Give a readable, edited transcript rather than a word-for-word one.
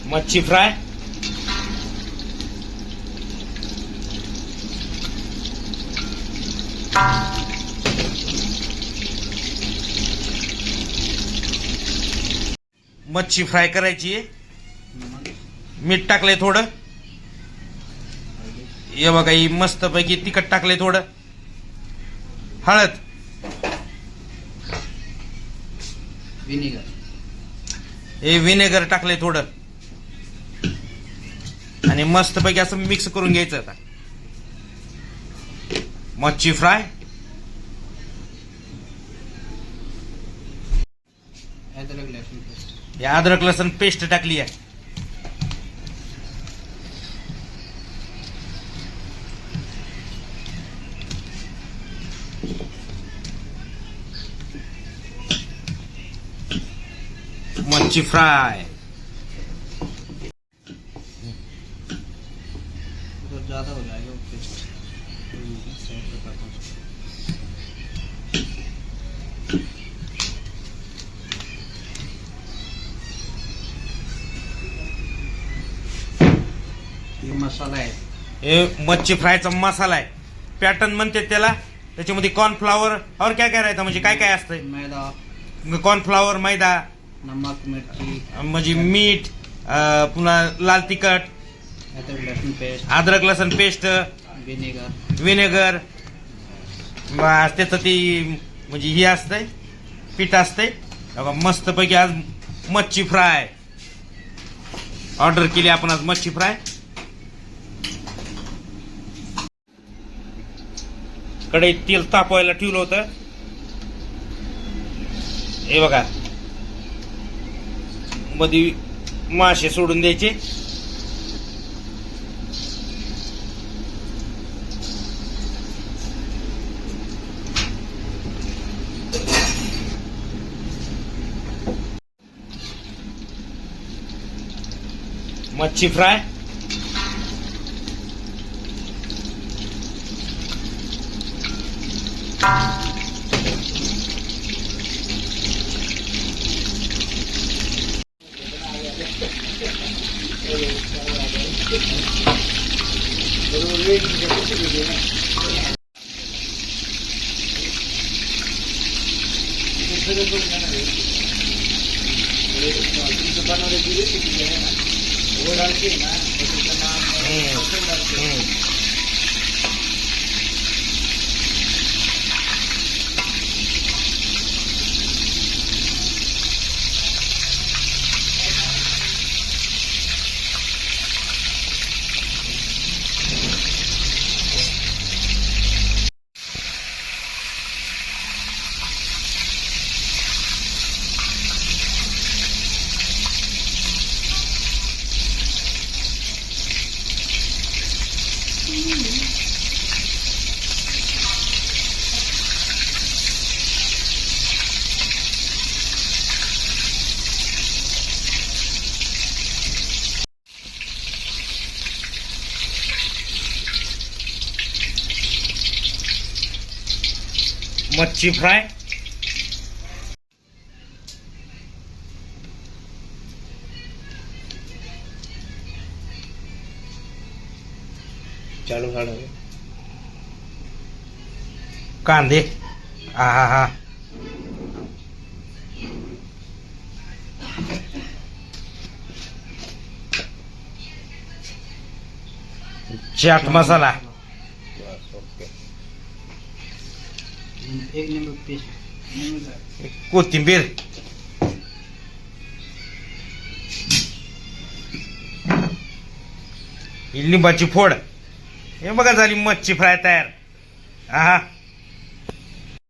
मच्छी फ्राय, मच्छी फ्राय करायची आहे. मीठ टाकलंय थोडं, हे बघा ही मस्त पैकी तिखट टाकलंय थोडं, हळद, हे विनेगर टाकलंय थोडं आणि मस्त पैकी असं मिक्स करून घ्यायचं. आता मच्छी फ्राय, अदरक लसूण पेस्ट टाकली आहे. मच्छी फ्राय, तो ज्यादा हो जाएगा ये मसाला है. हे मच्छी फ्रायचा मसाला आहे. पॅटर्न म्हणते त्याला. त्याच्यामध्ये कॉर्नफ्लॉवर और क्या काय राहतं, म्हणजे काय काय असतंय. मैदा, कॉर्नफ्लॉवर, मैदा, नमक, मिर्ची, म्हणजे मीठ, पुन्हा लाल तिखट, अदरक लहसुन पेस्ट, अद्रक लसूण पेस्ट, विनेगर, विनेगर, त्याचं ती म्हणजे ही असतंय, पीठ असतंय. मस्त पैकी आज मच्छी फ्राय ऑर्डर केली आपण. आज मच्छी फ्राय. कढईत तेल तापवायला ठेवलं होतं. हे बघा, मध्ये मासे सोडून द्यायचे. मच्छी फ्राय, मच्छी फ्राय, चालू झालं. कांदे, हा चाट मसाला, एक नींबू पेस्ट, कोथिंबीर, लिंबाची फोड. हे बघा झाली मच्छी फ्राय तयार.